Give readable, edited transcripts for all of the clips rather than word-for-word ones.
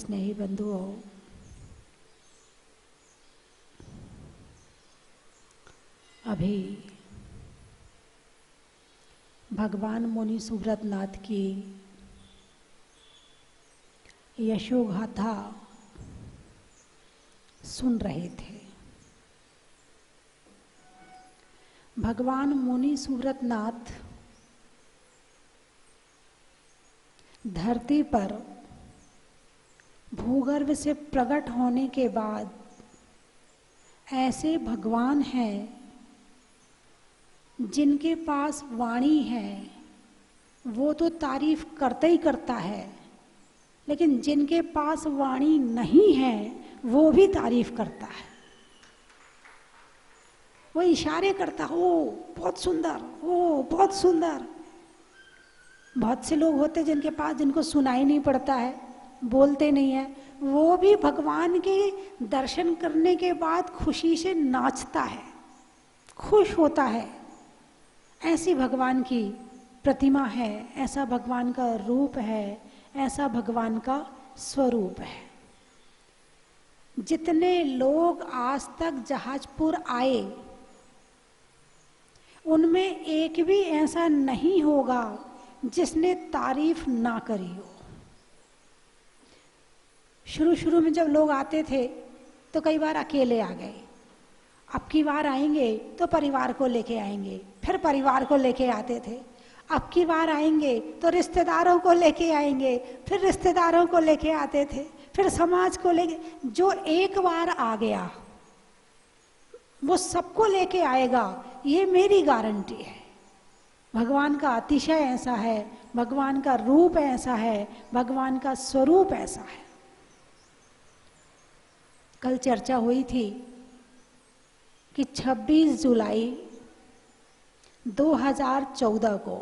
स्नेही बंधुओं, अभी भगवान मुनि सुव्रतनाथ की यशोगाथा सुन रहे थे। भगवान मुनि सुव्रतनाथ धरती पर भूगर्भ से प्रकट होने के बाद ऐसे भगवान हैं जिनके पास वाणी है, वो तो तारीफ करता ही करता है, लेकिन जिनके पास वाणी नहीं है वो भी तारीफ करता है। वो इशारे करता है, ओ बहुत सुंदर, ओ बहुत सुंदर। बहुत से लोग होते जिनके पास, जिनको सुनाई नहीं पड़ता है, बोलते नहीं है, वो भी भगवान के दर्शन करने के बाद खुशी से नाचता है, खुश होता है। ऐसी भगवान की प्रतिमा है, ऐसा भगवान का रूप है, ऐसा भगवान का स्वरूप है। जितने लोग आज तक जहाजपुर आए, उनमें एक भी ऐसा नहीं होगा जिसने तारीफ ना करी हो। शुरू शुरू में जब लोग आते थे तो कई बार अकेले आ गए, अब की बार आएंगे तो परिवार को लेके आएंगे, फिर परिवार को लेके आते थे। अब की बार आएंगे तो रिश्तेदारों को लेके आएंगे, फिर रिश्तेदारों को लेके आते थे, फिर समाज को लेके। जो एक बार आ गया वो सबको लेके आएगा, ये मेरी गारंटी है। भगवान का अतिशय ऐसा है, भगवान का रूप ऐसा है, भगवान का स्वरूप ऐसा है। कल चर्चा हुई थी कि 26 जुलाई 2014 को,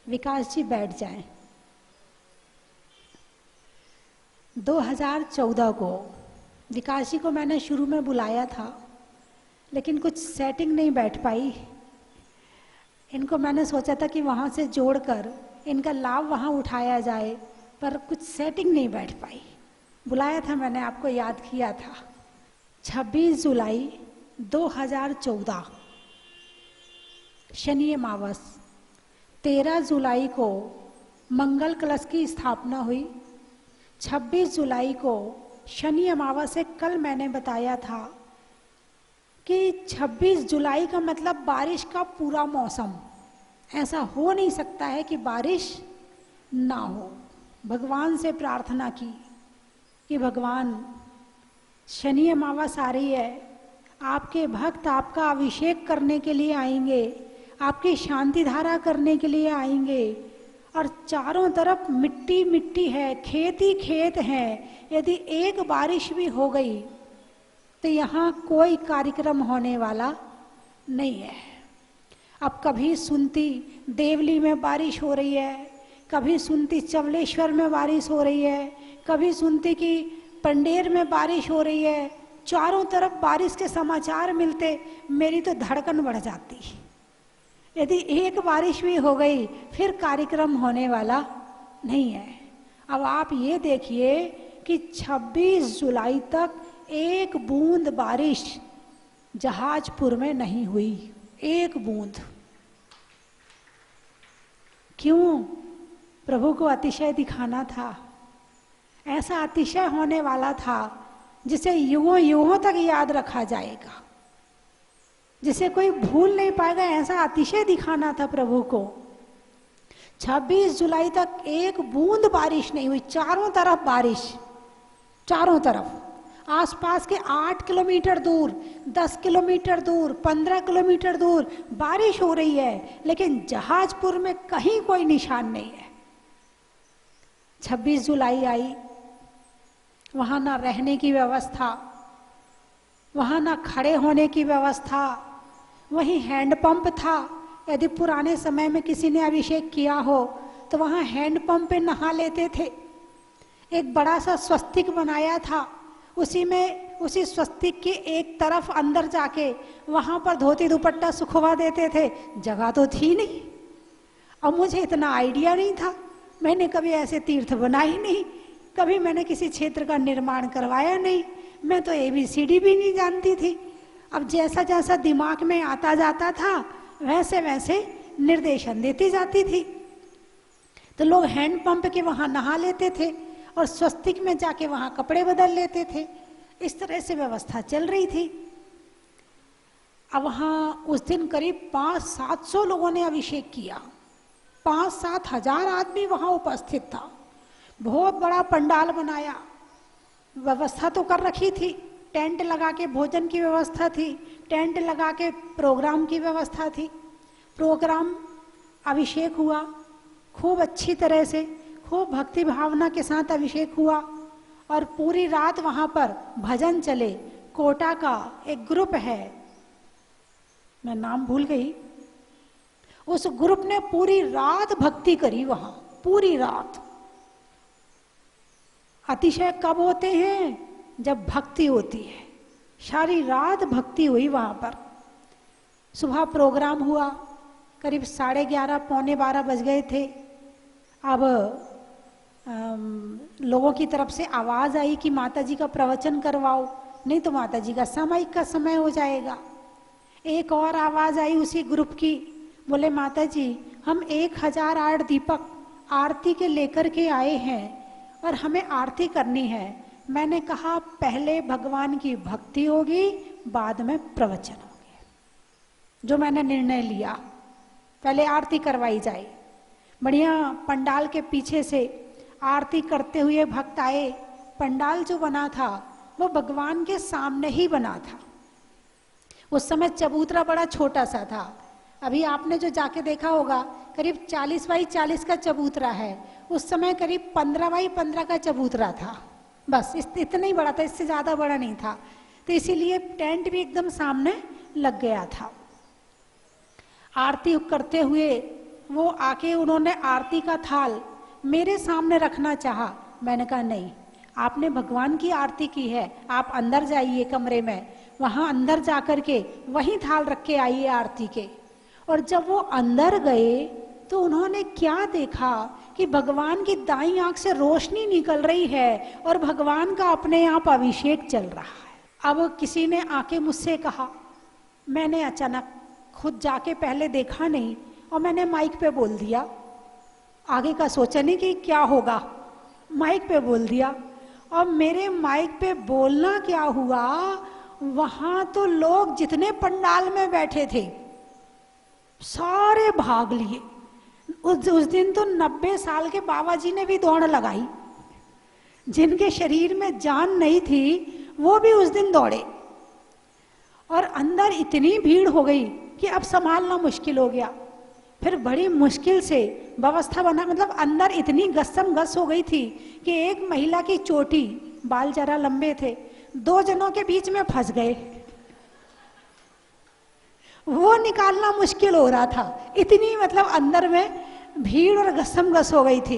विकास जी बैठ जाएं, 2014 को विकास जी को मैंने शुरू में बुलाया था, लेकिन कुछ सेटिंग नहीं बैठ पाई। इनको मैंने सोचा था कि वहाँ से जोड़कर इनका लाभ वहाँ उठाया जाए, पर कुछ सेटिंग नहीं बैठ पाई। बुलाया था मैंने, आपको याद किया था। 26 जुलाई 2014 शनि अमावस, 13 जुलाई को मंगल कलश की स्थापना हुई। 26 जुलाई को शनि अमावस से कल मैंने बताया था कि 26 जुलाई का मतलब बारिश का पूरा मौसम। ऐसा हो नहीं सकता है कि बारिश ना हो। भगवान से प्रार्थना की कि भगवान, शनि अमावस आ रही है, आपके भक्त आपका अभिषेक करने के लिए आएंगे, आपकी शांति धारा करने के लिए आएंगे, और चारों तरफ मिट्टी मिट्टी है, खेत ही खेत है। यदि एक बारिश भी हो गई तो यहाँ कोई कार्यक्रम होने वाला नहीं है। अब कभी सुनती देवली में बारिश हो रही है, कभी सुनती चवलेश्वर में बारिश हो रही है, कभी सुनती कि पंडेर में बारिश हो रही है। चारों तरफ बारिश के समाचार मिलते, मेरी तो धड़कन बढ़ जाती। यदि एक बारिश भी हो गई फिर कार्यक्रम होने वाला नहीं है। अब आप ये देखिए कि 26 जुलाई तक एक बूंद बारिश जहाजपुर में नहीं हुई, एक बूंद। क्यों? प्रभु को अतिशय दिखाना था। ऐसा अतिशय होने वाला था जिसे युगों युगों तक याद रखा जाएगा, जिसे कोई भूल नहीं पाएगा। ऐसा अतिशय दिखाना था प्रभु को। 26 जुलाई तक एक बूंद बारिश नहीं हुई, चारों तरफ बारिश, चारों तरफ। आसपास के 8 किलोमीटर दूर, 10 किलोमीटर दूर, 15 किलोमीटर दूर बारिश हो रही है, लेकिन जहाजपुर में कहीं कोई निशान नहीं है। 26 जुलाई आई, वहाँ ना रहने की व्यवस्था, वहाँ ना खड़े होने की व्यवस्था, वहीं हैंडपंप था। यदि पुराने समय में किसी ने अभिषेक किया हो तो वहाँ हैंडपंप पे नहा लेते थे। एक बड़ा सा स्वस्तिक बनाया था, उसी में, उसी स्वस्तिक के एक तरफ अंदर जाके वहाँ पर धोती दुपट्टा सुखवा देते थे। जगह तो थी नहीं, और मुझे इतना आइडिया नहीं था, मैंने कभी ऐसे तीर्थ बनाए नहीं कभी मैंने किसी क्षेत्र का निर्माण करवाया नहीं, मैं तो ABCD भी नहीं जानती थी। अब जैसा जैसा दिमाग में आता जाता था वैसे वैसे निर्देशन देती जाती थी। तो लोग हैंडपंप के वहाँ नहा लेते थे और स्वस्तिक में जाके वहाँ कपड़े बदल लेते थे। इस तरह से व्यवस्था चल रही थी। अब वहाँ उस दिन करीब 500-700 लोगों ने अभिषेक किया। 5-7 हजार आदमी वहाँ उपस्थित था। बहुत बड़ा पंडाल बनाया, व्यवस्था तो कर रखी थी, टेंट लगा के भोजन की व्यवस्था थी, टेंट लगा के प्रोग्राम की व्यवस्था थी। प्रोग्राम अभिषेक हुआ खूब अच्छी तरह से, खूब भक्ति भावना के साथ अभिषेक हुआ और पूरी रात वहाँ पर भजन चले। कोटा का एक ग्रुप है, मैं नाम भूल गई, उस ग्रुप ने पूरी रात भक्ति करी वहाँ, पूरी रात। अतिशय कब होते हैं? जब भक्ति होती है। सारी रात भक्ति हुई वहाँ पर। सुबह प्रोग्राम हुआ, करीब 11:30 पौने 12 बज गए थे। अब लोगों की तरफ से आवाज़ आई कि माता जी का प्रवचन करवाओ, नहीं तो माता जी का सामायिक का समय हो जाएगा। एक और आवाज़ आई उसी ग्रुप की, बोले माता जी हम 1008 दीपक आरती के लेकर के आए हैं और हमें आरती करनी है। मैंने कहा पहले भगवान की भक्ति होगी, बाद में प्रवचन होंगे। जो मैंने निर्णय लिया, पहले आरती करवाई जाए। बढ़िया पंडाल के पीछे से आरती करते हुए भक्त आए। पंडाल जो बना था वो भगवान के सामने ही बना था। उस समय चबूतरा बड़ा छोटा सा था। अभी आपने जो जाके देखा होगा करीब 40 बाई 40 का चबूतरा है, उस समय करीब 15 बाई 15 का चबूतरा था। बस इतना ही बड़ा था, इससे ज़्यादा बड़ा नहीं था। तो इसीलिए टेंट भी एकदम सामने लग गया था। आरती करते हुए वो आके उन्होंने आरती का थाल मेरे सामने रखना चाहा। मैंने कहा नहीं, आपने भगवान की आरती की है, आप अंदर जाइए कमरे में, वहाँ अंदर जाकर के वहीं थाल रख के आइए आरती के। और जब वो अंदर गए तो उन्होंने क्या देखा कि भगवान की दाईं आंख से रोशनी निकल रही है और भगवान का अपने आप अभिषेक चल रहा है। अब किसी ने आके मुझसे कहा, मैंने अचानक खुद जाके पहले देखा नहीं और मैंने माइक पे बोल दिया, आगे का सोचा नहीं कि क्या होगा, माइक पे बोल दिया। और मेरे माइक पे बोलना क्या हुआ, वहाँ तो लोग जितने पंडाल में बैठे थे सारे भाग लिए। उस दिन तो 90 साल के बाबा जी ने भी दौड़ लगाई। जिनके शरीर में जान नहीं थी वो भी उस दिन दौड़े। और अंदर इतनी भीड़ हो गई कि अब संभालना मुश्किल हो गया। फिर बड़ी मुश्किल से व्यवस्था बना, मतलब अंदर इतनी गस्सम गस हो गई थी कि एक महिला की चोटी, बाल जरा लंबे थे, 2 जनों के बीच में फंस गए। वो निकालना मुश्किल हो रहा था, इतनी मतलब अंदर में भीड़ और गस्सम गस हो गई थी।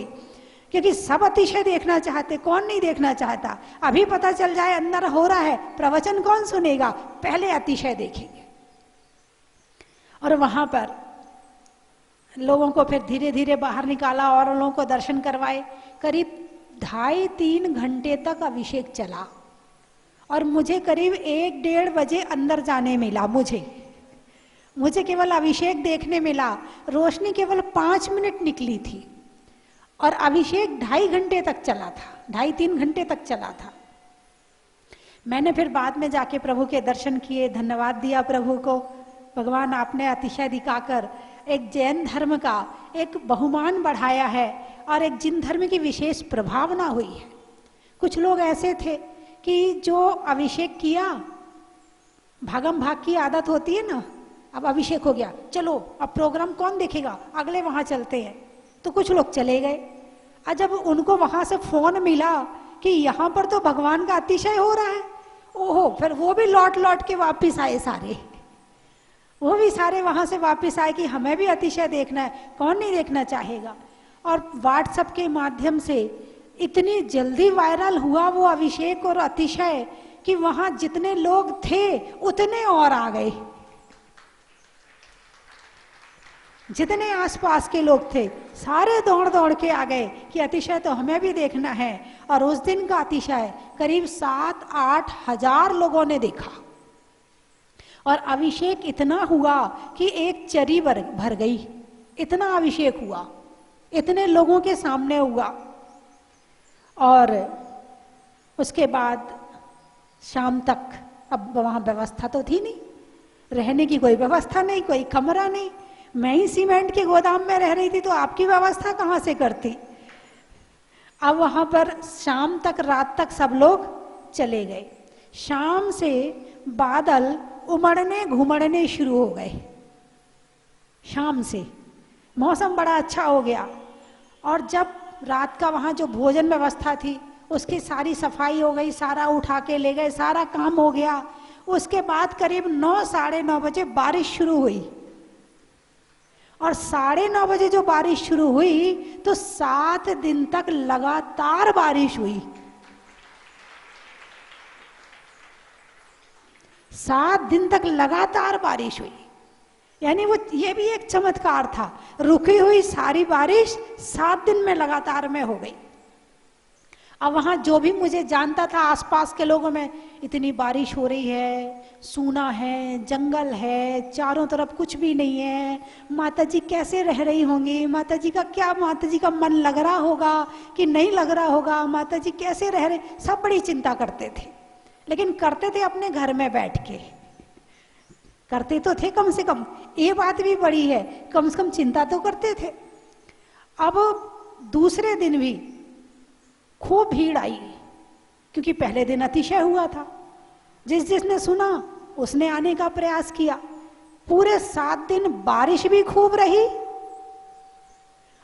क्योंकि सब अतिशय देखना चाहते, कौन नहीं देखना चाहता। अभी पता चल जाए अंदर हो रहा है, प्रवचन कौन सुनेगा, पहले अतिशय देखेंगे। और वहां पर लोगों को फिर धीरे धीरे बाहर निकाला और लोगों को दर्शन करवाए। करीब 2.5-3 घंटे तक अभिषेक चला और मुझे करीब 1-1.5 बजे अंदर जाने मिला। मुझे केवल अभिषेक देखने मिला। रोशनी केवल 5 मिनट निकली थी और अभिषेक 2.5 घंटे तक चला था, 2.5-3 घंटे तक चला था। मैंने फिर बाद में जाके प्रभु के दर्शन किए, धन्यवाद दिया प्रभु को। भगवान आपने अतिशय दिखाकर एक जैन धर्म का एक बहुमान बढ़ाया है और एक जिन धर्म की विशेष प्रभावना हुई है। कुछ लोग ऐसे थे कि जो अभिषेक किया, भागम भाग की आदत होती है ना, अब अभिषेक हो गया, चलो अब प्रोग्राम कौन देखेगा, अगले वहाँ चलते हैं। तो कुछ लोग चले गए। और जब उनको वहाँ से फोन मिला कि यहाँ पर तो भगवान का अतिशय हो रहा है, ओहो, फिर वो भी लौट लौट के वापिस आए सारे। वो भी सारे वहाँ से वापस आए कि हमें भी अतिशय देखना है, कौन नहीं देखना चाहेगा। और व्हाट्सएप के माध्यम से इतनी जल्दी वायरल हुआ वो अभिषेक और अतिशय कि वहाँ जितने लोग थे उतने और आ गए। जितने आसपास के लोग थे सारे दौड़ दौड़ के आ गए कि अतिशय तो हमें भी देखना है। और उस दिन का अतिशय करीब 7-8 हजार लोगों ने देखा। और अभिषेक इतना हुआ कि एक चरी भर गई, इतना अभिषेक हुआ, इतने लोगों के सामने हुआ। और उसके बाद शाम तक, अब वहाँ व्यवस्था तो थी नहीं, रहने की कोई व्यवस्था नहीं, कोई कमरा नहीं, मैं ही सीमेंट के गोदाम में रह रही थी, तो आपकी व्यवस्था कहाँ से करती। अब वहाँ पर शाम तक, रात तक सब लोग चले गए। शाम से बादल उमड़ने घुमड़ने शुरू हो गए। शाम से मौसम बड़ा अच्छा हो गया। और जब रात का वहाँ जो भोजन व्यवस्था थी उसकी सारी सफाई हो गई, सारा उठा के ले गए, सारा काम हो गया। उसके बाद करीब 9-9:30 बजे बारिश शुरू हुई। और 9:30 बजे जो बारिश शुरू हुई तो 7 दिन तक लगातार बारिश हुई। 7 दिन तक लगातार बारिश हुई। यानी वो ये भी एक चमत्कार था, रुकी हुई सारी बारिश 7 दिन में लगातार में हो गई। अब वहाँ जो भी मुझे जानता था, आसपास के लोगों में, इतनी बारिश हो रही है, सूना है, जंगल है, चारों तरफ कुछ भी नहीं है, माता जी कैसे रह रही होंगी, माता जी का क्या, माता जी का मन लग रहा होगा कि नहीं लग रहा होगा, माता जी कैसे रह रहे, सब बड़ी चिंता करते थे। लेकिन करते थे अपने घर में बैठ के, करते तो थे कम से कम, ये बात भी बड़ी है, कम से कम चिंता तो करते थे। अब दूसरे दिन भी खूब भीड़ आई, क्योंकि पहले दिन अतिशय हुआ था। जिसने सुना उसने आने का प्रयास किया। पूरे 7 दिन बारिश भी खूब रही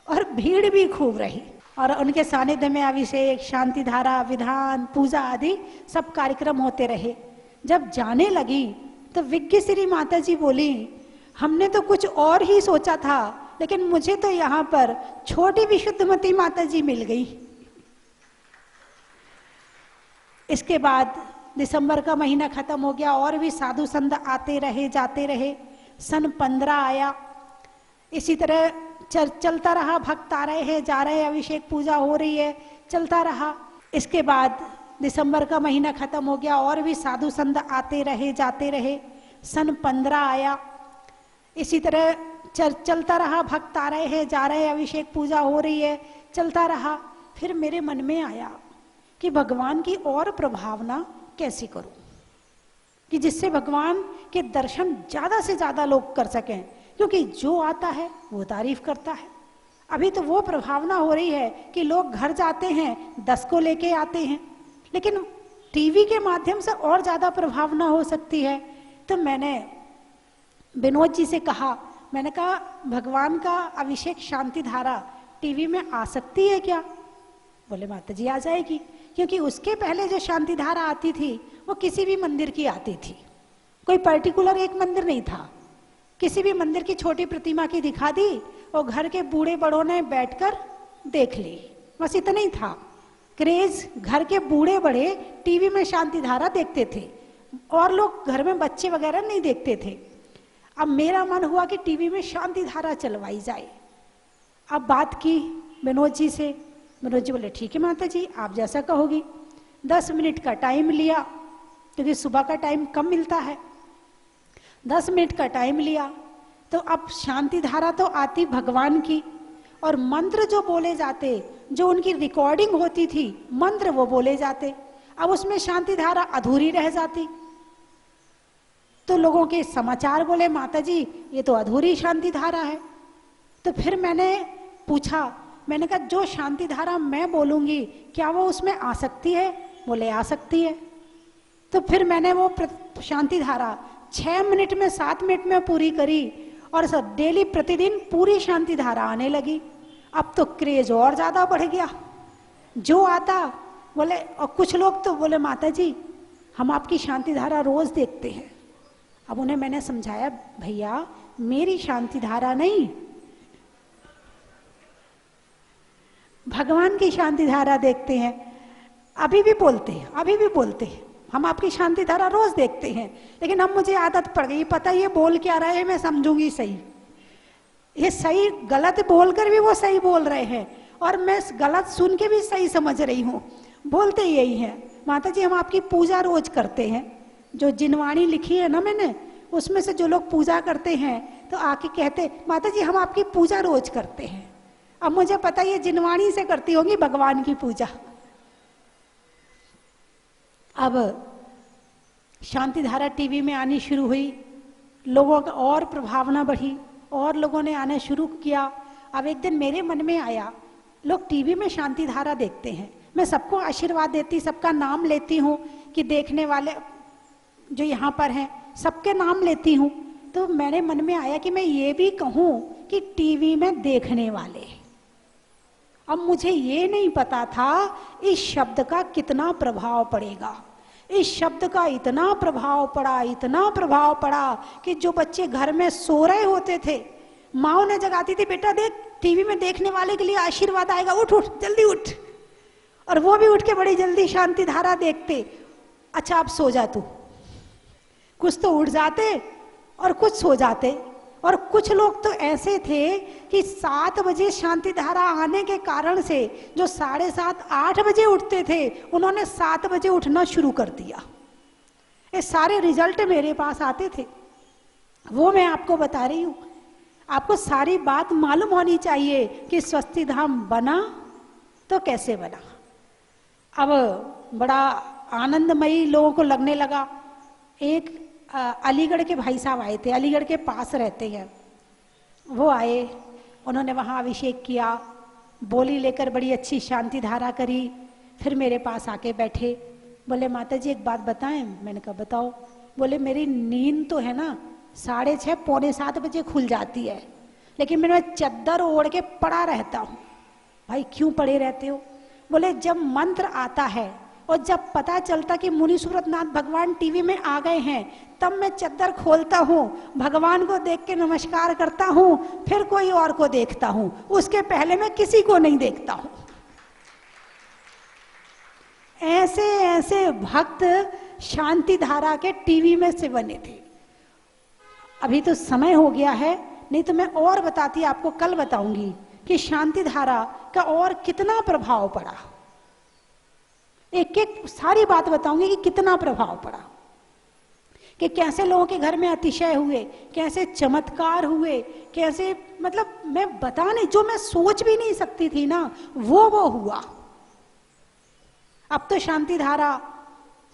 और भीड़ भी खूब रही। और उनके सानिध्य में अभिषेक, शांति धारा, विधान, पूजा आदि सब कार्यक्रम होते रहे। जब जाने लगी तो विज्ञ श्री माता जी बोली, हमने तो कुछ और ही सोचा था, लेकिन मुझे तो यहाँ पर छोटी विशुद्धमती माता जी मिल गई। इसके बाद दिसंबर का महीना खत्म हो गया और भी साधु संत आते रहे, जाते रहे। सन 15 आया, इसी तरह चलता रहा, भक्त आ रहे हैं, जा रहे हैं, अभिषेक पूजा हो रही है, चलता रहा। इसके बाद दिसंबर का महीना खत्म हो गया और भी साधु संत आते रहे, जाते रहे। सन 15 आया, इसी तरह चलता रहा, भक्त आ रहे हैं, जा रहे हैं, अभिषेक पूजा हो रही है, चलता रहा। फिर मेरे मन में आया कि भगवान की और प्रभावना कैसे करूं कि जिससे भगवान के दर्शन ज़्यादा से ज़्यादा लोग कर सकें, क्योंकि जो आता है वो तारीफ करता है। अभी तो वो प्रभावना हो रही है कि लोग घर जाते हैं 10 को लेके आते हैं, लेकिन टीवी के माध्यम से और ज़्यादा प्रभावना हो सकती है। तो मैंने विनोद जी से कहा, मैंने कहा भगवान का अभिषेक शांति धारा टीवी में आ सकती है क्या? बोले माता जी आ जाएगी, क्योंकि उसके पहले जो शांति धारा आती थी वो किसी भी मंदिर की आती थी, कोई पर्टिकुलर एक मंदिर नहीं था। किसी भी मंदिर की छोटी प्रतिमा की दिखा दी और घर के बूढ़े बड़ों ने बैठकर देख ली, बस इतना ही था क्रेज। घर के बूढ़े बड़े टीवी में शांति धारा देखते थे और लोग घर में बच्चे वगैरह नहीं देखते थे। अब मेरा मन हुआ कि टीवी में शांति धारा चलवाई जाए। अब बात की विनोद जी से, विनोद जी बोले ठीक है माता जी आप जैसा कहोगी। 10 मिनट का टाइम लिया, क्योंकि सुबह का टाइम कम मिलता है। 10 मिनट का टाइम लिया तो अब शांति धारा तो आती भगवान की, और मंत्र जो बोले जाते, जो उनकी रिकॉर्डिंग होती थी, मंत्र वो बोले जाते। अब उसमें शांति धारा अधूरी रह जाती। तो लोगों के समाचार बोले माता जी ये तो अधूरी शांति धारा है। तो फिर मैंने पूछा, मैंने कहा जो शांति धारा मैं बोलूँगी क्या वो उसमें आ सकती है? बोले आ सकती है। तो फिर मैंने वो शांति धारा 6 मिनट में 7 मिनट में पूरी करी, और सब डेली प्रतिदिन पूरी शांति धारा आने लगी। अब तो क्रेज और ज़्यादा बढ़ गया, जो आता बोले। और कुछ लोग तो बोले माता जी हम आपकी शांति धारा रोज़ देखते हैं। अब उन्हें मैंने समझाया भैया मेरी शांति धारा नहीं, भगवान की शांति धारा देखते हैं। अभी भी बोलते हैं, अभी भी बोलते हैं हम आपकी शांति धारा रोज देखते हैं, लेकिन अब मुझे आदत पड़ गई, पता ये बोल क्या रहे हैं, मैं समझूंगी सही। ये सही गलत बोलकर भी वो सही बोल रहे हैं और मैं गलत सुन के भी सही समझ रही हूँ। बोलते यही हैं, माता जी हम आपकी पूजा रोज करते हैं। जो जिनवाणी लिखी है ना मैंने, उसमें से जो लोग पूजा करते हैं तो आके कहते माता जी हम आपकी पूजा रोज करते हैं। अब मुझे पता ये जिनवाणी से करती होंगी भगवान की पूजा। अब शांति धारा टीवी में आनी शुरू हुई, लोगों का और प्रभावना बढ़ी और लोगों ने आना शुरू किया। अब एक दिन मेरे मन में आया, लोग टीवी में शांति धारा देखते हैं, मैं सबको आशीर्वाद देती, सबका नाम लेती हूँ कि देखने वाले जो यहाँ पर हैं सबके नाम लेती हूँ, तो मेरे मन में आया कि मैं ये भी कहूँ कि टीवी में देखने वाले। अब मुझे ये नहीं पता था इस शब्द का कितना प्रभाव पड़ेगा। इस शब्द का इतना प्रभाव पड़ा, इतना प्रभाव पड़ा कि जो बच्चे घर में सो रहे होते थे, माँ ने जगाती थी, बेटा देख टीवी में देखने वाले के लिए आशीर्वाद आएगा, उठ उठ जल्दी उठ। और वो भी उठ के बड़ी जल्दी शांति धारा देखते। अच्छा अब सो जा तू। कुछ तो उठ जाते और कुछ सो जाते। और कुछ लोग तो ऐसे थे कि 7 बजे शांति धारा आने के कारण से जो 7:30 8 बजे उठते थे, उन्होंने 7 बजे उठना शुरू कर दिया। ये सारे रिजल्ट मेरे पास आते थे, वो मैं आपको बता रही हूँ। आपको सारी बात मालूम होनी चाहिए कि स्वस्ति धाम बना तो कैसे बना। अब बड़ा आनंदमयी लोगों को लगने लगा। एक अलीगढ़ के भाई साहब आए थे, अलीगढ़ के पास रहते हैं। वो आए, उन्होंने वहाँ अभिषेक किया, बोली लेकर बड़ी अच्छी शांति धारा करी। फिर मेरे पास आके बैठे, बोले माता जी एक बात बताएं। मैंने कहा बताओ। बोले मेरी नींद तो है ना 6:30 पौने 7 बजे खुल जाती है, लेकिन मैं चद्दर ओढ़ के पड़ा रहता हूँ। भाई क्यों पड़े रहते हो? बोले जब मंत्र आता है और जब पता चलता कि मुनि सुब्रतनाथ भगवान टीवी में आ गए हैं, तब मैं चद्दर खोलता हूँ, भगवान को देख के नमस्कार करता हूँ, फिर कोई और को देखता हूँ, उसके पहले मैं किसी को नहीं देखता हूँ। ऐसे ऐसे भक्त शांति धारा के टीवी में से बने थे। अभी तो समय हो गया है, नहीं तो मैं और बताती, आपको कल बताऊंगी कि शांति धारा का और कितना प्रभाव पड़ा। एक एक सारी बात बताऊंगी कि कितना प्रभाव पड़ा, कि कैसे लोगों के घर में अतिशय हुए, कैसे चमत्कार हुए, कैसे मतलब मैं बता नहीं, जो मैं सोच भी नहीं सकती थी ना वो हुआ। अब तो शांति धारा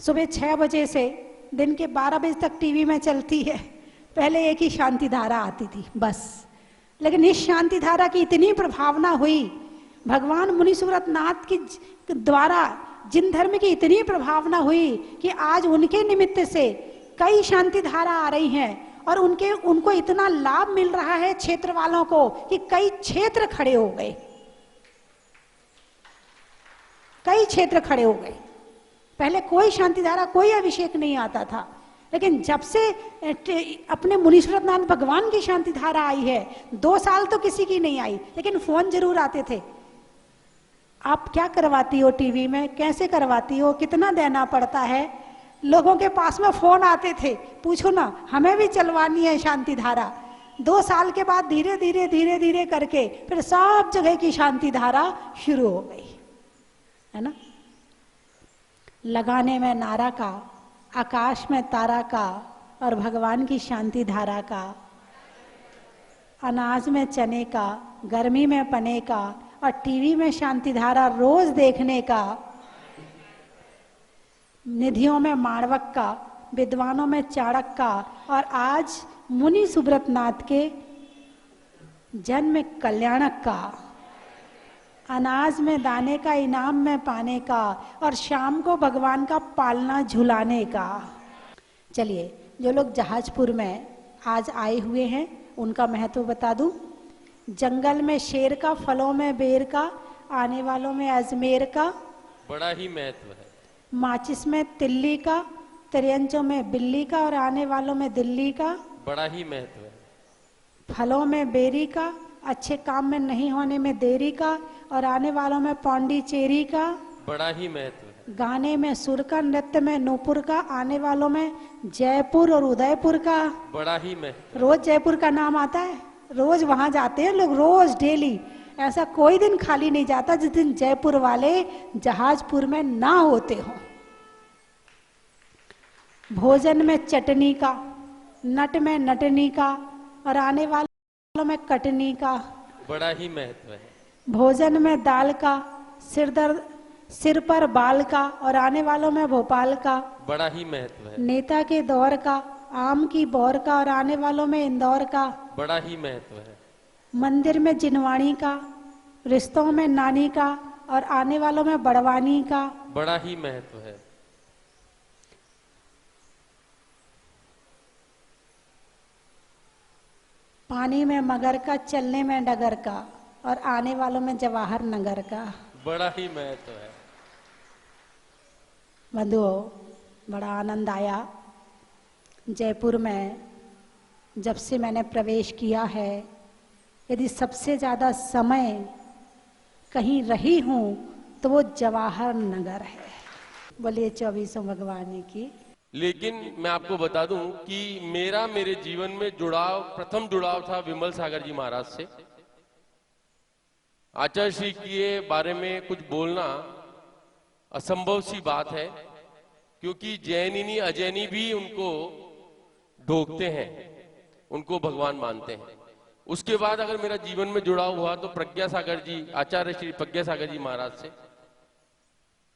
सुबह 6 बजे से दिन के 12 बजे तक टीवी में चलती है। पहले एक ही शांति धारा आती थी बस, लेकिन इस शांति धारा की इतनी प्रभावना हुई, भगवान मुनि सुब्रतनाथ के द्वारा जिन धर्म की इतनी प्रभावना हुई कि आज उनके निमित्त से कई शांति धारा आ रही हैं और उनको इतना लाभ मिल रहा है क्षेत्र वालों को कि कई क्षेत्र खड़े हो गए, कई क्षेत्र खड़े हो गए। पहले कोई शांति धारा, कोई अभिषेक नहीं आता था, लेकिन जब से अपने मुनि सुब्रतनाथ भगवान की शांति धारा आई है, 2 साल तो किसी की नहीं आई, लेकिन फोन जरूर आते थे। आप क्या करवाती हो टीवी में, कैसे करवाती हो, कितना देना पड़ता है? लोगों के पास में फोन आते थे, पूछो ना हमें भी चलवानी है शांति धारा। 2 साल के बाद धीरे धीरे धीरे धीरे करके फिर सब जगह की शांति धारा शुरू हो गई, है ना। लगाने में नारा का, आकाश में तारा का और भगवान की शांति धारा का, अनाज में चने का, गर्मी में पने का और टीवी में शांति धारा रोज देखने का, निधियों में माणवक का, विद्वानों में चाणक का और आज मुनि सुब्रतनाथ के जन्म कल्याणक का, अनाज में दाने का, इनाम में पाने का और शाम को भगवान का पालना झुलाने का। चलिए, जो लोग जहाजपुर में आज आए हुए हैं उनका महत्व बता दूं। जंगल में शेर का, फलों में बेर का, आने वालों में अजमेर का बड़ा ही महत्व है। माचिस में तिल्ली का, त्रियंचों में बिल्ली का और आने वालों में दिल्ली का बड़ा ही महत्व है। फलों में बेरी का, अच्छे काम में नहीं होने में देरी का और आने वालों में पौंडीचेरी का बड़ा ही महत्व है। गाने में सुर का, नृत्य में नूपुर का, आने वालों में जयपुर और उदयपुर का बड़ा ही महत्व। रोज जयपुर का नाम आता है, रोज वहां जाते हैं लोग, रोज डेली ऐसा कोई दिन खाली नहीं जाता जिस दिन जयपुर वाले जहाजपुर में ना होते हों। भोजन में चटनी का, नट में नटनी का और आने वालों में कटनी का। बड़ा ही महत्व है। भोजन में दाल का, सिर पर बाल का और आने वालों में भोपाल का। बड़ा ही महत्व है। नेता के दौर का, आम की बौर का और आने वालों में इंदौर का। बड़ा ही महत्व है। मंदिर में जिनवाणी का, रिश्तों में नानी का और आने वालों में बड़वानी का। बड़ा ही महत्व है। पानी में मगर का, चलने में डगर का और आने वालों में जवाहर नगर का। बड़ा ही महत्व है। बंधुओं, बड़ा आनंद आया जयपुर में जब से मैंने प्रवेश किया है। यदि सबसे ज़्यादा समय कहीं रही हूँ तो वो जवाहर नगर है। बोलिए 24 भगवान की। लेकिन मैं आपको बता दूं कि मेरे जीवन में प्रथम जुड़ाव था विमल सागर जी महाराज से। आचार्य श्री के बारे में कुछ बोलना असंभव सी बात है, क्योंकि जैनिनी अजैनी भी उनको ढोकते हैं, उनको भगवान मानते हैं। उसके बाद अगर मेरा जीवन में जुड़ाव हुआ तो प्रज्ञा सागर जी, आचार्य श्री प्रज्ञा सागर जी महाराज से।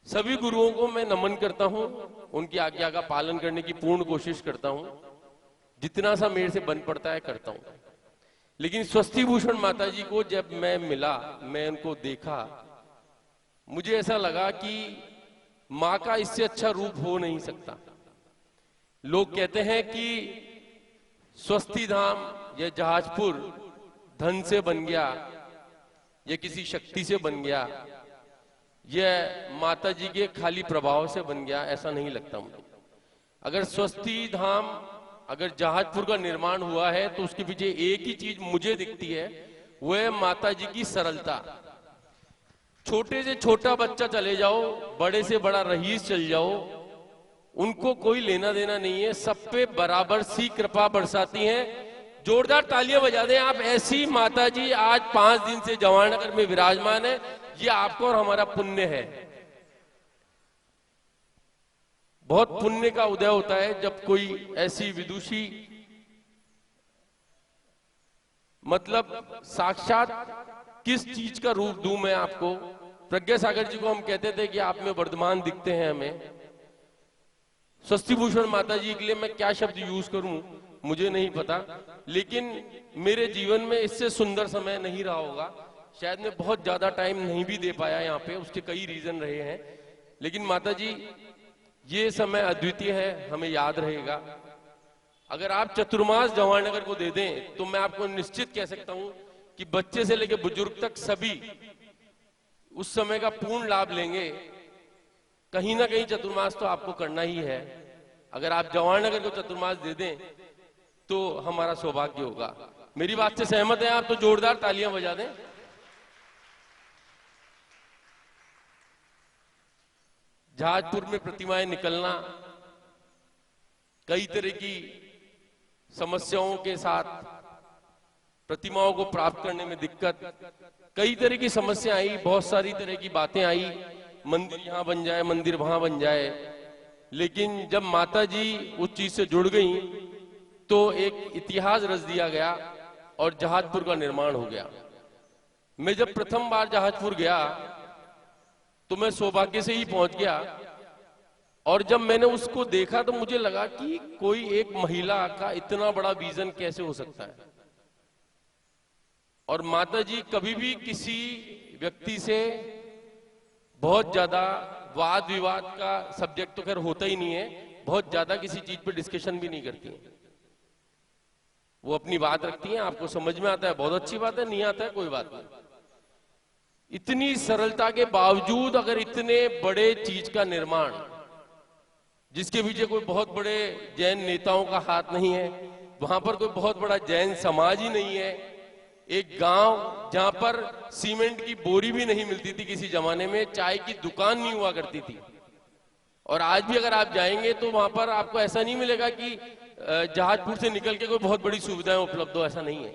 सभी गुरुओं को मैं नमन करता हूं, उनकी आज्ञा का पालन करने की पूर्ण कोशिश करता हूं, जितना सा मेरे से बन पड़ता है करता हूं। लेकिन स्वस्ति भूषण माता जी को जब मैं मिला, मैं उनको देखा, मुझे ऐसा लगा कि माँ का इससे अच्छा रूप हो नहीं सकता। लोग कहते हैं कि स्वस्ति धाम या जहाजपुर धन से बन गया, या किसी शक्ति से बन गया, यह माता जी के खाली प्रभाव से बन गया, ऐसा नहीं लगता मुझे। अगर स्वस्ति धाम, अगर जहाजपुर का निर्माण हुआ है तो उसके पीछे एक ही चीज मुझे दिखती है, वो है माता जी की सरलता। छोटे से छोटा बच्चा चले जाओ, बड़े से बड़ा रईस चल जाओ, उनको कोई लेना देना नहीं है, सब पे बराबर सी कृपा बरसाती हैं। जोरदार तालियां बजा दें आप। ऐसी माता जी आज 5 दिन से जवाहरनगर में विराजमान है। ये आपको और हमारा पुण्य है। बहुत पुण्य का उदय होता है जब कोई ऐसी विदुषी, मतलब साक्षात किस चीज का रूप दूं मैं आपको। प्रज्ञा सागर जी को हम कहते थे कि आप में वर्धमान दिखते हैं हमें। स्वस्ति भूषण माता जी के लिए मैं क्या शब्द यूज करूं मुझे नहीं पता, लेकिन मेरे जीवन में इससे सुंदर समय नहीं रहा होगा। शायद मैं बहुत ज्यादा टाइम नहीं भी दे पाया यहाँ पे, उसके कई रीजन रहे हैं। लेकिन माता जी, ये समय अद्वितीय है, हमें याद रहेगा। अगर आप चतुर्मास जवाहरनगर को दे दें तो मैं आपको निश्चित कह सकता हूं कि बच्चे से लेकर बुजुर्ग तक सभी उस समय का पूर्ण लाभ लेंगे। कहीं ना कहीं चतुर्मास तो आपको करना ही है। अगर आप जवाहरनगर को चतुर्मास दे दें तो हमारा सौभाग्य होगा। मेरी बात से सहमत हैं आप? तो जोरदार तालियां बजा दें। जहाजपुर में प्रतिमाएं निकलना, कई तरह की समस्याओं के साथ प्रतिमाओं को प्राप्त करने में दिक्कत, कई तरह की समस्या आई, बहुत सारी तरह की बातें आई, मंदिर यहां बन जाए, मंदिर वहां बन जाए। लेकिन जब माता जी उस चीज से जुड़ गई तो एक इतिहास रच दिया गया और जहाजपुर का निर्माण हो गया। मैं जब प्रथम बार जहाजपुर गया तो मैं सौभाग्य से ही पहुंच गया, और जब मैंने उसको देखा तो मुझे लगा कि कोई एक महिला का इतना बड़ा विजन कैसे हो सकता है। और माता जी कभी भी किसी व्यक्ति से बहुत ज्यादा वाद विवाद का सब्जेक्ट तो खैर होता ही नहीं है, बहुत ज्यादा किसी चीज पे डिस्कशन भी नहीं करती हैं। वो अपनी बात रखती हैं, आपको समझ में आता है बहुत अच्छी बात है, नहीं आता है कोई बात नहीं। इतनी सरलता के बावजूद अगर इतने बड़े चीज का निर्माण, जिसके पीछे कोई बहुत बड़े जैन नेताओं का हाथ नहीं है, वहां पर कोई बहुत बड़ा जैन समाज ही नहीं है, एक गांव जहां पर सीमेंट की बोरी भी नहीं मिलती थी किसी जमाने में, चाय की दुकान नहीं हुआ करती थी, और आज भी अगर आप जाएंगे तो वहां पर आपको ऐसा नहीं मिलेगा कि जहाजपुर से निकल के कोई बहुत बड़ी सुविधाएं उपलब्ध हो, ऐसा नहीं है।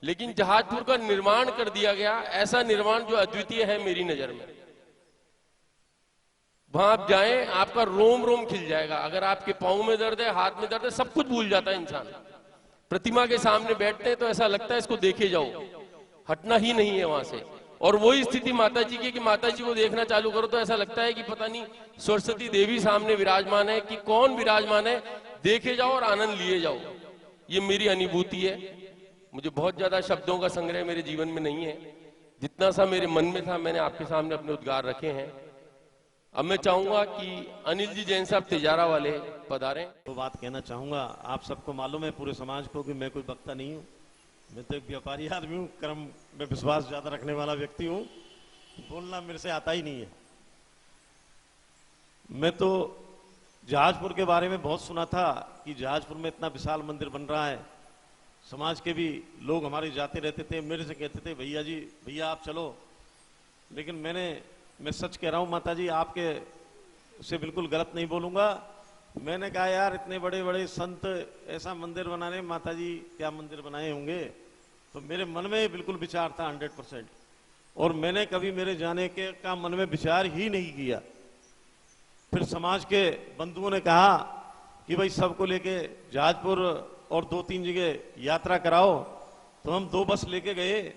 लेकिन जहाजपुर का निर्माण कर दिया गया, ऐसा निर्माण जो अद्वितीय है मेरी नजर में। वहां आप जाएं, आपका रोम रोम खिल जाएगा। अगर आपके पांव में दर्द है, हाथ में दर्द है, सब कुछ भूल जाता है इंसान। प्रतिमा के सामने बैठते हैं तो ऐसा लगता है इसको देखे जाओ, हटना ही नहीं है वहां से। और वही स्थिति माता जी की, कि माता जी को देखना चालू करो तो ऐसा लगता है कि पता नहीं सरस्वती देवी सामने विराजमान है कि कौन विराजमान है, देखे जाओ और आनंद लिए जाओ। ये मेरी अनुभूति है। मुझे बहुत ज्यादा शब्दों का संग्रह मेरे जीवन में नहीं है, जितना सा मेरे मन में था मैंने आपके सामने अपने उद्गार रखे हैं। अब मैं चाहूंगा कि अनिल जी जैन साहब तिजारा वाले पधारें। तो बात कहना चाहूंगा, आप सबको मालूम है, पूरे समाज को, कि मैं कोई वक्ता नहीं हूँ। मैं तो एक व्यापारी आदमी हूँ, कर्म में विश्वास ज्यादा रखने वाला व्यक्ति हूँ। बोलना मेरे से आता ही नहीं है। मैं तो जहाजपुर के बारे में बहुत सुना था कि जहाजपुर में इतना विशाल मंदिर बन रहा है। समाज के भी लोग हमारे जाते रहते थे, मेरे से कहते थे भैया जी, भैया आप चलो। लेकिन मैं सच कह रहा हूं माता जी, आपके से बिल्कुल गलत नहीं बोलूंगा। मैंने कहा यार, इतने बड़े बड़े संत ऐसा मंदिर बनाने, माता जी क्या मंदिर बनाए होंगे। तो मेरे मन में बिल्कुल विचार था 100%, और मैंने कभी मेरे जाने के का मन में विचार ही नहीं किया। फिर समाज के बंधुओं ने कहा कि भाई सबको लेके जहाजपुर और 2-3 जगह यात्रा कराओ। तो हम 2 बस लेके गए,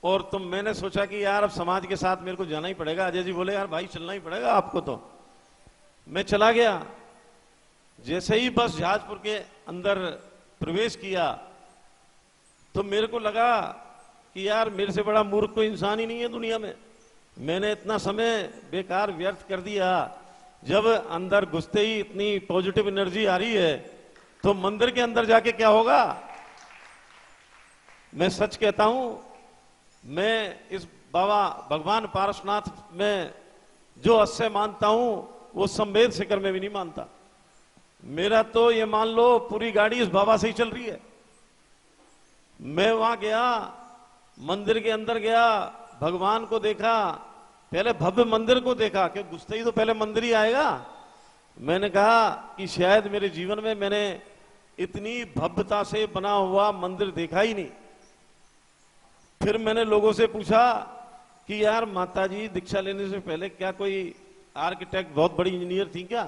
और तो मैंने सोचा कि यार अब समाज के साथ मेरे को जाना ही पड़ेगा। अजय जी बोले यार भाई चलना ही पड़ेगा आपको। तो मैं चला गया। जैसे ही बस जहाजपुर के अंदर प्रवेश किया तो मेरे को लगा कि यार मेरे से बड़ा मूर्ख कोई इंसान ही नहीं है दुनिया में। मैंने इतना समय बेकार व्यर्थ कर दिया। जब अंदर घुसते ही इतनी पॉजिटिव एनर्जी आ रही है तो मंदिर के अंदर जाके क्या होगा। मैं सच कहता हूं, मैं इस बाबा भगवान पारसनाथ में जो अवश्य मानता हूं वो संवेद शिखर में भी नहीं मानता। मेरा तो ये मान लो पूरी गाड़ी इस बाबा से ही चल रही है। मैं वहां गया, मंदिर के अंदर गया, भगवान को देखा, पहले भव्य मंदिर को देखा, क्योंकि घुसते ही तो पहले मंदिर ही आएगा। मैंने कहा कि शायद मेरे जीवन में मैंने इतनी भव्यता से बना हुआ मंदिर देखा ही नहीं। फिर मैंने लोगों से पूछा कि यार माताजी दीक्षा लेने से पहले क्या कोई आर्किटेक्ट, बहुत बड़ी इंजीनियर थी क्या?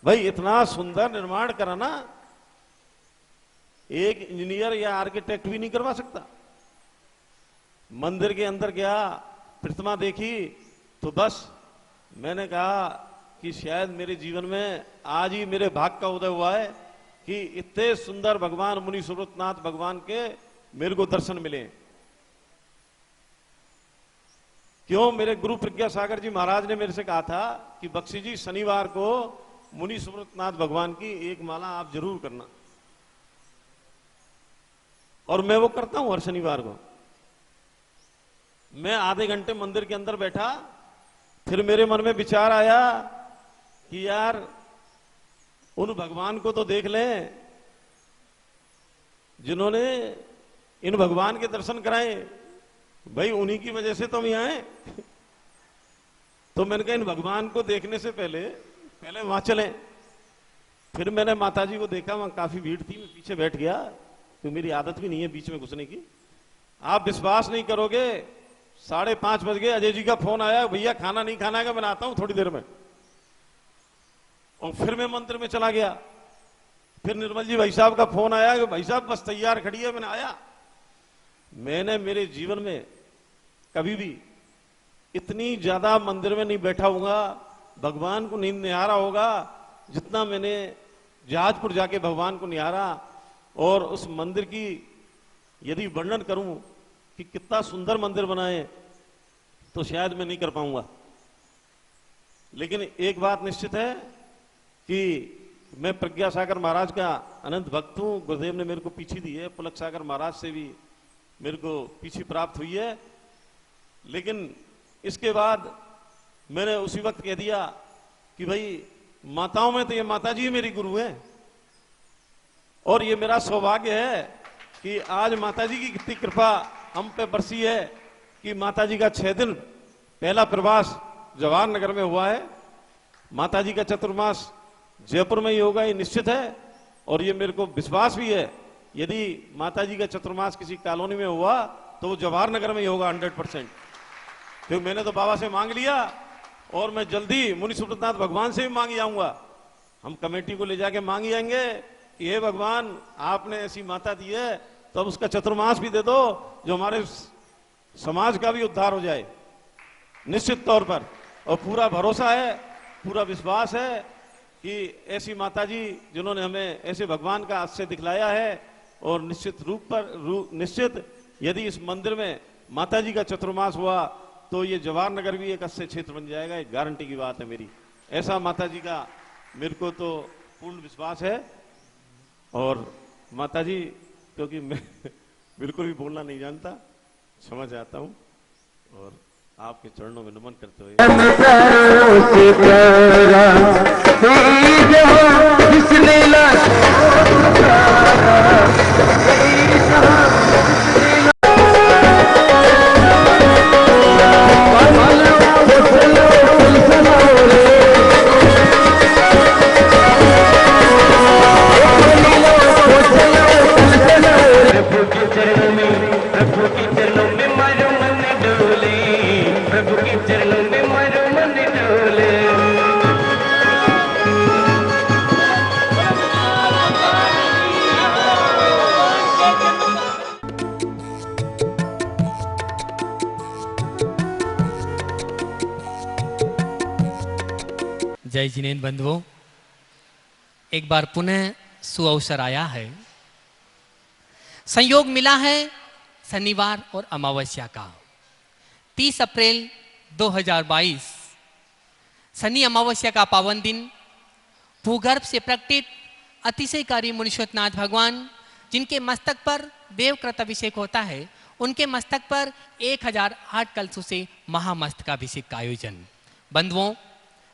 भाई इतना सुंदर निर्माण कराना एक इंजीनियर या आर्किटेक्ट भी नहीं करवा सकता। मंदिर के अंदर गया, प्रतिमा देखी, तो बस मैंने कहा कि शायद मेरे जीवन में आज ही मेरे भाग का उदय हुआ है कि इतने सुंदर भगवान मुनि सुब्रतनाथ भगवान के मेरे को दर्शन मिले। क्यों? मेरे गुरु प्रज्ञा सागर जी महाराज ने मेरे से कहा था कि बख्शी जी शनिवार को मुनि सुब्रतनाथ भगवान की एक माला आप जरूर करना, और मैं वो करता हूं हर शनिवार को। मैं आधे घंटे मंदिर के अंदर बैठा, फिर मेरे मन में विचार आया कि यार उन भगवान को तो देख लें जिन्होंने इन भगवान के दर्शन कराए। भाई उन्हीं की वजह से तो हम यहाँ आए। तो मैंने कहा इन भगवान को देखने से पहले वहां चलें। फिर मैंने माताजी को देखा, वहां काफी भीड़ थी, मैं पीछे बैठ गया, तो मेरी आदत भी नहीं है बीच में घुसने की। आप विश्वास नहीं करोगे, 5:30 बज गए, अजय जी का फोन आया, भैया खाना नहीं खाना है, मैं आता हूं थोड़ी देर में। और फिर मैं मंदिर में चला गया। फिर निर्मल जी भाई साहब का फोन आया कि भाई साहब बस तैयार खड़ी है, मैंने आया। मैंने मेरे जीवन में कभी भी इतनी ज्यादा मंदिर में नहीं बैठा होगा, भगवान को नहीं निहारा होगा जितना मैंने जहाजपुर जाके भगवान को निहारा। और उस मंदिर की यदि वर्णन करूं कि कितना सुंदर मंदिर बनाए तो शायद मैं नहीं कर पाऊंगा। लेकिन एक बात निश्चित है कि मैं प्रज्ञा सागर महाराज का अनंत भक्त हूं। गुरुदेव ने मेरे को पीछी दी है, पुलक सागर महाराज से भी मेरे को पीछी प्राप्त हुई है। लेकिन इसके बाद मैंने उसी वक्त कह दिया कि भाई माताओं में तो ये माता जी मेरी गुरु है, और ये मेरा सौभाग्य है कि आज माता जी की कितनी कृपा हम पे बरसी है कि माता जी का 6 दिन पहला प्रवास जवाहर नगर में हुआ है। माता जी का चतुर्मास जयपुर में ही होगा, ये निश्चित है। और ये मेरे को विश्वास भी है यदि माता जी का चतुर्मास किसी कॉलोनी में हुआ तो वो जवाहर नगर में ही होगा 100%। क्योंकि मैंने तो बाबा से मांग लिया और मैं जल्दी मुनि सुब्रतनाथ भगवान से भी मांग आऊंगा। हम कमेटी को ले जाके मांग आएंगे कि हे भगवान, आपने ऐसी माता दी है तो अब उसका चतुर्मास भी दे दो, जो हमारे समाज का भी उद्धार हो जाए निश्चित तौर पर। और पूरा भरोसा है, पूरा विश्वास है कि ऐसी माता जी जिन्होंने हमें ऐसे भगवान का आश्चर्य दिखलाया है, और निश्चित यदि इस मंदिर में माता जी का चतुर्मास हुआ तो ये जवाहर नगर भी एक अच्छे क्षेत्र बन जाएगा, एक गारंटी की बात है मेरी। ऐसा माता जी का मेरे को तो पूर्ण विश्वास है। और माता जी, क्योंकि मैं बिल्कुल भी बोलना नहीं जानता, क्षमा चाहता हूं और आपके चरणों में नमन करते हुए जय जिनेन्द्र बंधुओं, एक बार पुनः सुअवसर आया है। संयोग मिला है शनिवार और अमावस्या का। 30 अप्रैल 2022 शनि अमावस्या का पावन दिन, भूगर्भ से प्रकटित अतिशयकारी मुनीश्वरनाथ भगवान, जिनके मस्तक पर देवकृत अभिषेक होता है, उनके मस्तक पर 1008 कलशों से महामस्तकाभिषेक का आयोजन। बंधुओं,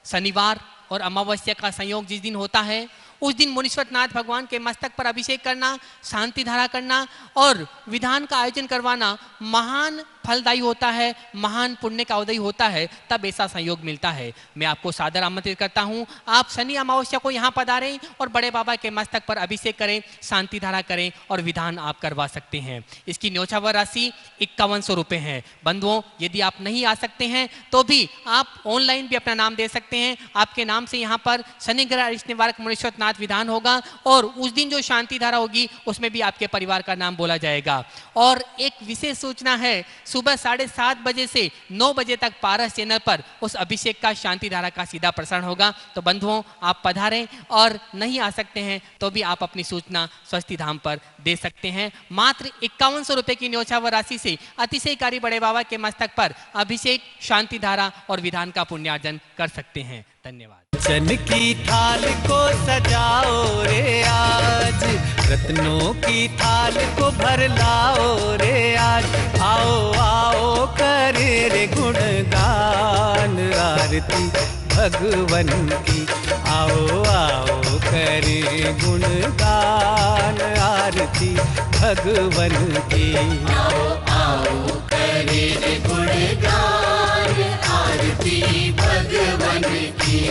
शनिवार और अमावस्या का संयोग जिस दिन होता है, उस दिन मुनीश्वरनाथ भगवान के मस्तक पर अभिषेक करना, शांति धारा करना और विधान का आयोजन करवाना महान फलदायी होता है, महान पुण्य का उदय होता है। तब ऐसा संयोग मिलता है। मैं आपको सादर आमंत्रित करता हूं, आप शनि अमावस्या को यहाँ पधारें और बड़े बाबा के मस्तक पर अभिषेक करें, शांति धारा करें और विधान आप करवा सकते हैं। इसकी न्योछावर राशि 5100 रुपये है। बंधुओं, यदि आप नहीं आ सकते हैं तो भी आप ऑनलाइन भी अपना नाम दे सकते हैं। आपके नाम से यहाँ पर शनि ग्रह अरिष्ट निवारक मुनीश्वरनाथ विधान होगा और उस दिन जो शांति धारा होगी उसमें भी आपके परिवार का नाम बोला जाएगा। और एक विशेष सूचना है, सुबह 7:30 बजे से 9 बजे तक पारस चैनल पर उस अभिषेक का शांति धारा का सीधा प्रसारण होगा। तो बंधुओं, आप पधारें और नहीं आ सकते हैं तो भी आप अपनी सूचना स्वस्ति धाम पर दे सकते हैं। मात्र 5100 रुपए की न्योछावर राशि से अतिशयकारी बड़े बाबा के मस्तक पर अभिषेक, शांति धारा और विधान का पुण्यार्जन कर सकते हैं। धन्यवाद। चन की थाल को सजाओ रे आज, रत्नों की थाल को भर लाओ रे आज। आओ आओ करे रे गुणगान आरती भगवन की। आओ आओ करे गुणगान आरती भगवन की। आओ आओ करे रे गुणगान आरती भगवन की।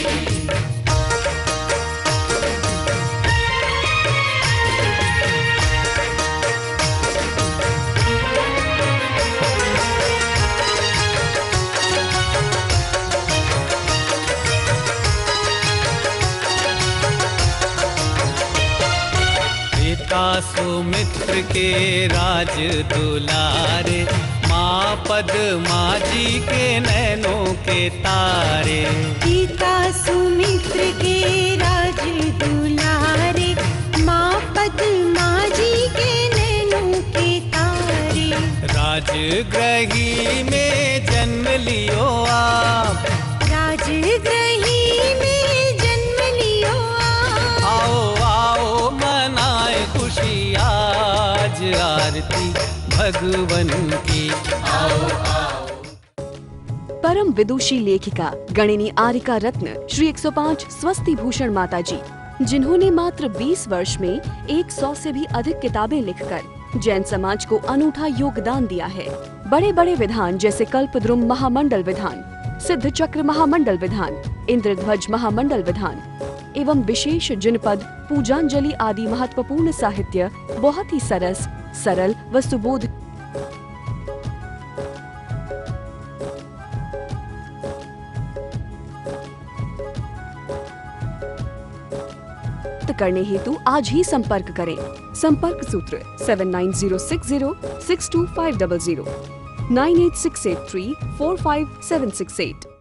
सुमित्र के राज दुलारे, माँ पद्मा जी के नैनों के तारे। पिता सुमित्र के राज दुलारे, माँ पद्मा जी के नैनों के तारे। राजगृही में जन्म लियो आप, राजगृही में जन्म लियो आप। आओ आओ मनाए खुशी आज आरती भगवन की। आओ आओ। परम विदुषी लेखिका गणिनी आरिका रत्न श्री 105 स्वस्ति भूषण माता जी, जिन्होंने मात्र 20 वर्ष में 100 से भी अधिक किताबें लिखकर जैन समाज को अनूठा योगदान दिया है। बड़े बड़े विधान जैसे कल्पद्रुम महामंडल विधान, सिद्ध चक्र महामंडल विधान, इंद्रध्वज महामंडल विधान, एवं विशेष जिनपद, पूजांजलि आदि महत्वपूर्ण साहित्य बहुत ही सरस, सरल व सुबोध करने हेतु आज ही संपर्क करें। संपर्क सूत्र 7906062500 98683456768।